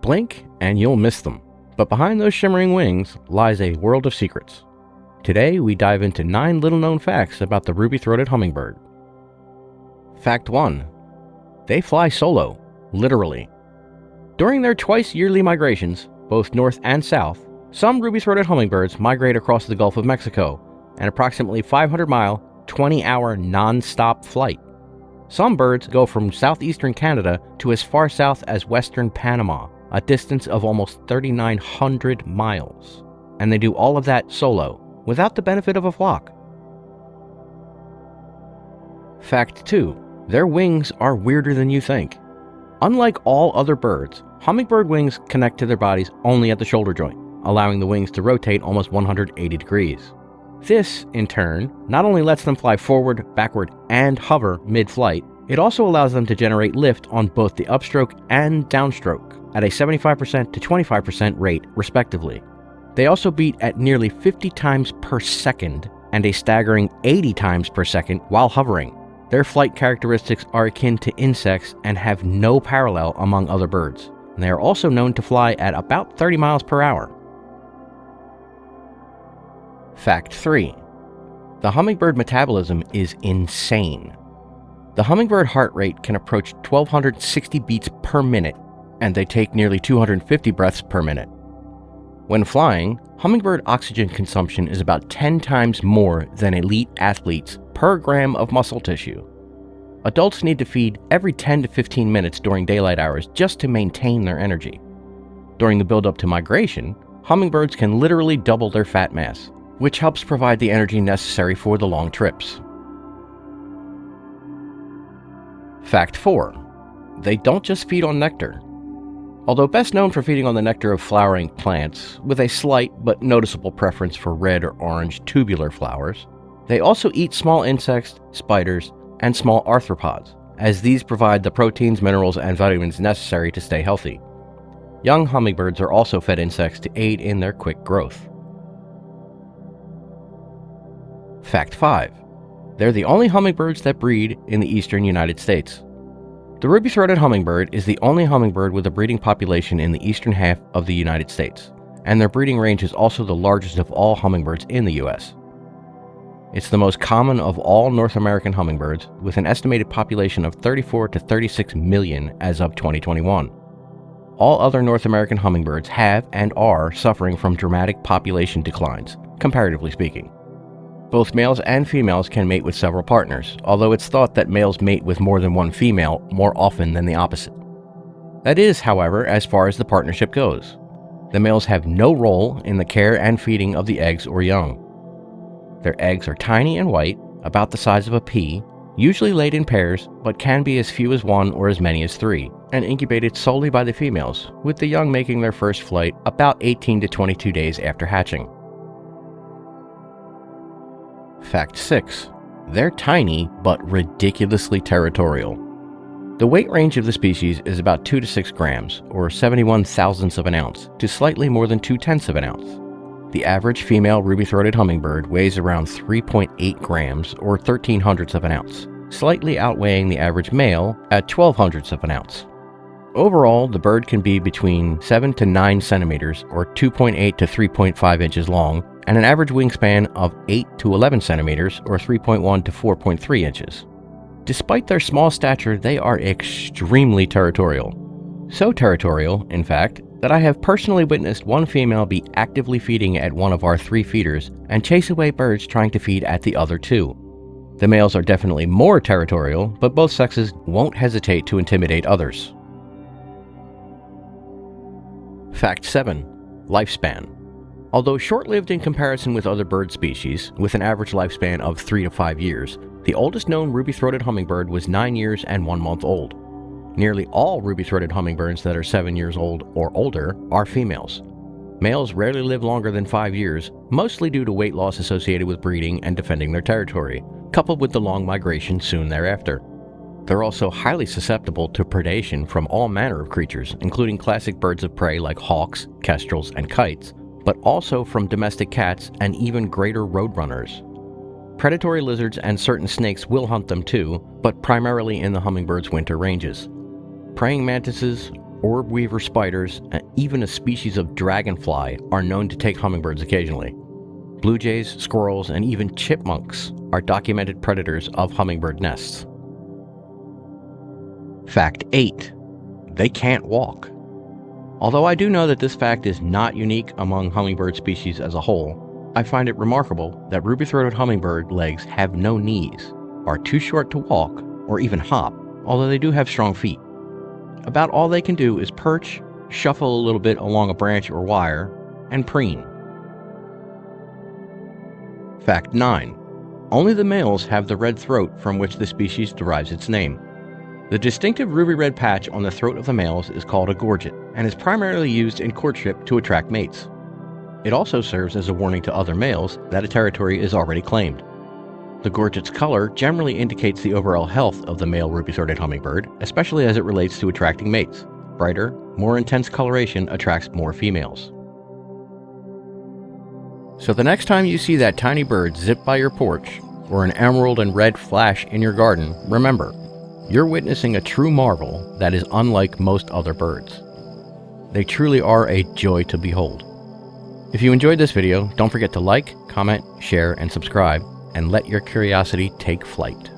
Blink and you'll miss them. But behind those shimmering wings lies a world of secrets. Today we dive into 9 little-known facts about the ruby-throated hummingbird. Fact 1. They fly solo, literally. During their twice-yearly migrations, both north and south, some ruby-throated hummingbirds migrate across the Gulf of Mexico, an approximately 500-mile, 20-hour non-stop flight. Some birds go from southeastern Canada to as far south as western Panama, a distance of almost 3,900 miles. And they do all of that solo, without the benefit of a flock. Fact 2. Their wings are weirder than you think. Unlike all other birds, hummingbird wings connect to their bodies only at the shoulder joint, allowing the wings to rotate almost 180 degrees. This, in turn, not only lets them fly forward, backward, and hover mid-flight, it also allows them to generate lift on both the upstroke and downstroke at a 75% to 25% rate, respectively. They also beat at nearly 50 times per second and a staggering 80 times per second while hovering. Their flight characteristics are akin to insects and have no parallel among other birds. And they are also known to fly at about 30 miles per hour. Fact 3. The hummingbird metabolism is insane. The hummingbird heart rate can approach 1,260 beats per minute, and they take nearly 250 breaths per minute. When flying, hummingbird oxygen consumption is about 10 times more than elite athletes per gram of muscle tissue. Adults need to feed every 10 to 15 minutes during daylight hours just to maintain their energy. During the build-up to migration, hummingbirds can literally double their fat mass, which helps provide the energy necessary for the long trips. Fact 4. They don't just feed on nectar. Although best known for feeding on the nectar of flowering plants, with a slight but noticeable preference for red or orange tubular flowers, they also eat small insects, spiders, and small arthropods, as these provide the proteins, minerals, and vitamins necessary to stay healthy. Young hummingbirds are also fed insects to aid in their quick growth. Fact 5. They're the only hummingbirds that breed in the eastern United States. The ruby-throated hummingbird is the only hummingbird with a breeding population in the eastern half of the United States, and their breeding range is also the largest of all hummingbirds in the US. It's the most common of all North American hummingbirds, with an estimated population of 34 to 36 million as of 2021. All other North American hummingbirds have and are suffering from dramatic population declines, comparatively speaking. Both males and females can mate with several partners, although it's thought that males mate with more than one female more often than the opposite. That is, however, as far as the partnership goes. The males have no role in the care and feeding of the eggs or young. Their eggs are tiny and white, about the size of a pea, usually laid in pairs, but can be as few as 1 or as many as 3, and incubated solely by the females, with the young making their first flight about 18 to 22 days after hatching. Fact 6. They're tiny, but ridiculously territorial. The weight range of the species is about 2 to 6 grams, or 71 thousandths of an ounce, to slightly more than 2/10 of an ounce. The average female ruby-throated hummingbird weighs around 3.8 grams, or 13 hundredths of an ounce, slightly outweighing the average male at 12 hundredths of an ounce. Overall, the bird can be between 7 to 9 centimeters, or 2.8 to 3.5 inches long, and an average wingspan of 8 to 11 centimeters, or 3.1 to 4.3 inches. Despite their small stature, they are extremely territorial. So territorial, in fact, that I have personally witnessed one female be actively feeding at one of our 3 feeders and chase away birds trying to feed at the other 2. The males are definitely more territorial, but both sexes won't hesitate to intimidate others. Fact 7. Lifespan. Although short-lived in comparison with other bird species, with an average lifespan of 3 to 5 years, the oldest known ruby-throated hummingbird was 9 years and 1 month old. Nearly all ruby-throated hummingbirds that are 7 years old or older are females. Males rarely live longer than 5 years, mostly due to weight loss associated with breeding and defending their territory, coupled with the long migration soon thereafter. They're also highly susceptible to predation from all manner of creatures, including classic birds of prey like hawks, kestrels, and kites, but also from domestic cats and even greater roadrunners. Predatory lizards and certain snakes will hunt them too, but primarily in the hummingbird's winter ranges. Praying mantises, orb weaver spiders, and even a species of dragonfly are known to take hummingbirds occasionally. Blue jays, squirrels, and even chipmunks are documented predators of hummingbird nests. Fact 8. They can't walk. Although I do know that this fact is not unique among hummingbird species as a whole, I find it remarkable that ruby-throated hummingbird legs have no knees, are too short to walk or even hop, although they do have strong feet. About all they can do is perch, shuffle a little bit along a branch or wire, and preen. Fact 9. Only the males have the red throat from which the species derives its name. The distinctive ruby red patch on the throat of the males is called a gorget and is primarily used in courtship to attract mates. It also serves as a warning to other males that a territory is already claimed. The gorget's color generally indicates the overall health of the male ruby-throated hummingbird, especially as it relates to attracting mates. Brighter, more intense coloration attracts more females. So the next time you see that tiny bird zip by your porch, or an emerald and red flash in your garden, remember, you're witnessing a true marvel that is unlike most other birds. They truly are a joy to behold. If you enjoyed this video, don't forget to like, comment, share, and subscribe, and let your curiosity take flight.